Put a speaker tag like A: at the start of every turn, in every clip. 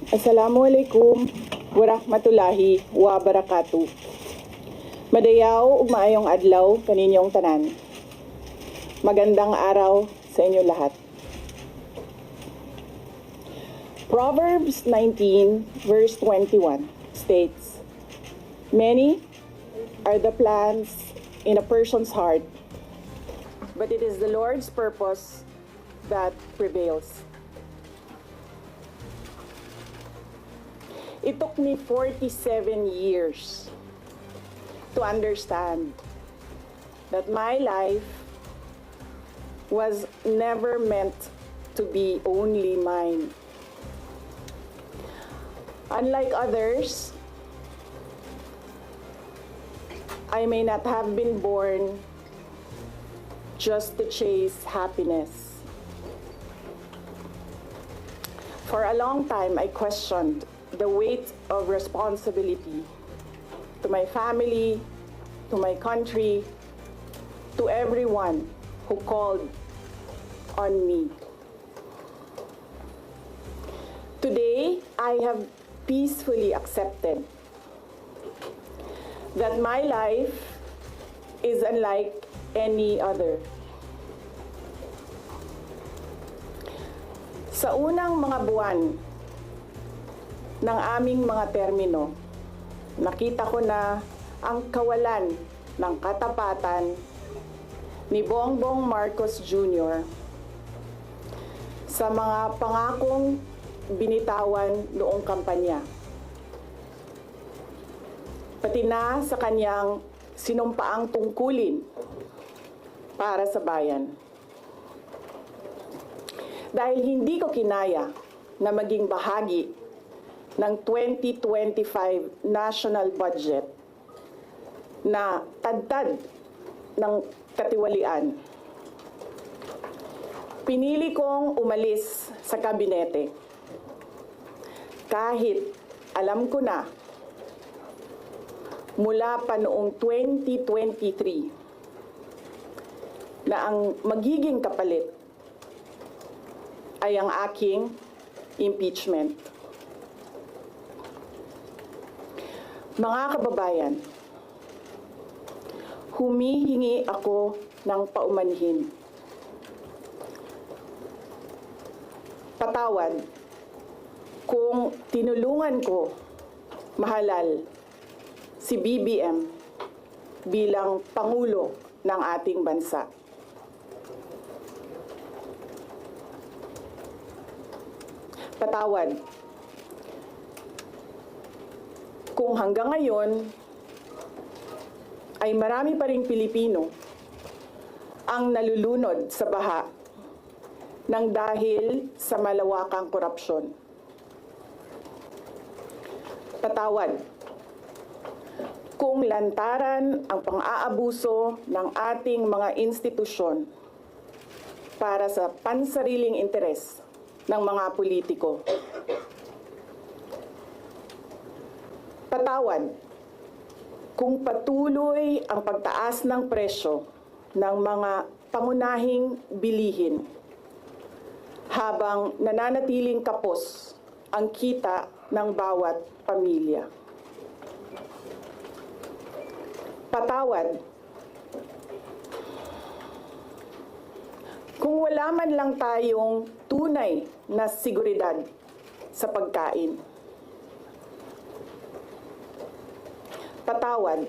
A: Assalamualaikum warahmatullahi wabarakatuh. Madayaw ug maayong adlaw kaninyong tanan. Magandang araw sa inyo lahat. Proverbs 19 verse 21 states, "Many are the plans in a person's heart, but it is the Lord's purpose that prevails." It took me 47 years to understand that my life was never meant to be only mine. Unlike others, I may not have been born just to chase happiness. For a long time, I questioned the weight of responsibility to my family, to my country, to everyone who called on me. Today, I have peacefully accepted that my life is unlike any other. Sa unang mga buwan ng aming mga termino, nakita ko na ang kawalan ng katapatan ni Bongbong Marcos Jr. sa mga pangakong binitawan noong kampanya, pati na sa kanyang sinumpaang tungkulin para sa bayan. Dahil hindi ko kinaya na maging bahagi ng 2025 national budget na tadtad ng katiwalian, pinili kong umalis sa kabinete kahit alam ko na mula pa noong 2023 na ang magiging kapalit ay ang aking impeachment. Mga kababayan, humihingi ako ng paumanhin. Patawad kung tinulungan ko mahalal si BBM bilang Pangulo ng ating bansa. Patawad kung hanggang ngayon ay marami pa ring Pilipino ang nalulunod sa baha ng dahil sa malawakang korupsyon. Patawad kung lantaran ang pang-aabuso ng ating mga institusyon para sa pansariling interes ng mga politiko. Patawad kung patuloy ang pagtaas ng presyo ng mga pangunahing bilihin habang nananatiling kapos ang kita ng bawat pamilya. Patawad kung wala man lang tayong tunay na seguridad sa pagkain. Patawad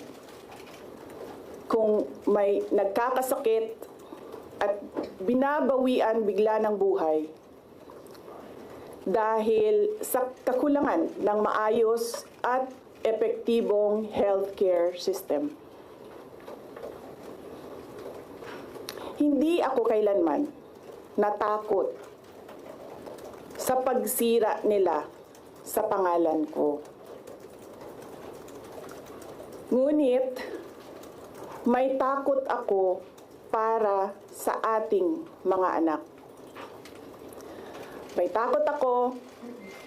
A: kung may nagkakasakit at binabawian bigla ng buhay dahil sa kakulangan ng maayos at epektibong healthcare system. Hindi ako kailanman natakot sa pagsira nila sa pangalan ko. Ngunit, may takot ako para sa ating mga anak. May takot ako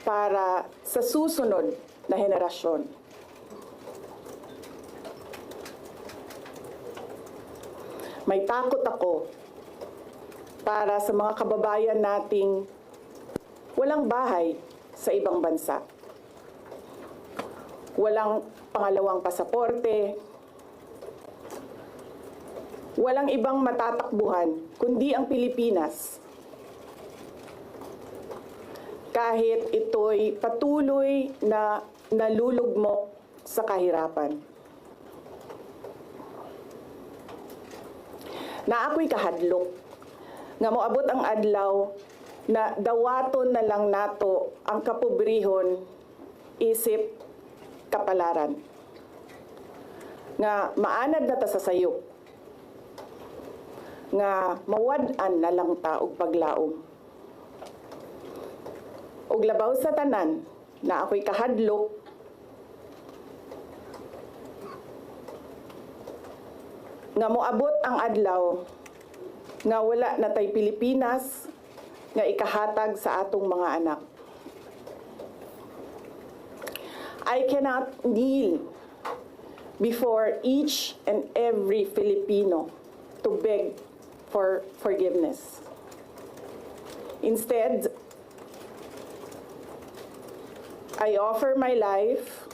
A: para sa susunod na henerasyon. May takot ako para sa mga kababayan nating walang bahay sa ibang bansa. Walang pangalawang pasaporte, walang ibang matatakbuhan kundi ang Pilipinas. Kahit ito'y patuloy na nalulugmok sa kahirapan. Na ako'y kahadlok, nga moabot ang adlaw na dawaton na lang nato ang kapobrihon isip kapalaran. Nga maanad na ta sa sayop, nga mawad-an na lang ta og paglaom. Og labaw sa tanan, na ako'y kahadlok, nga moabot ang adlaw nga wala na tay Pilipinas nga ikahatag sa atong mga anak. I cannot kneel before each and every Filipino to beg for forgiveness. Instead, I offer my life,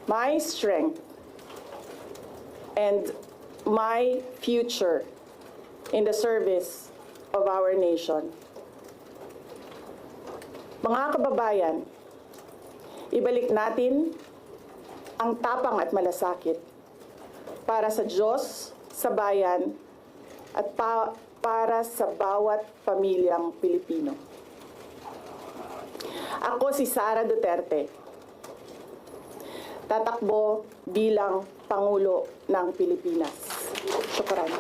A: my strength, and my future in the service of our nation. Mga kababayan, ibalik natin ang tapang at malasakit para sa Diyos, sa bayan, at para sa bawat pamilyang Pilipino. Ako si Sara Duterte, tatakbo bilang Pangulo ng Pilipinas. Syukran.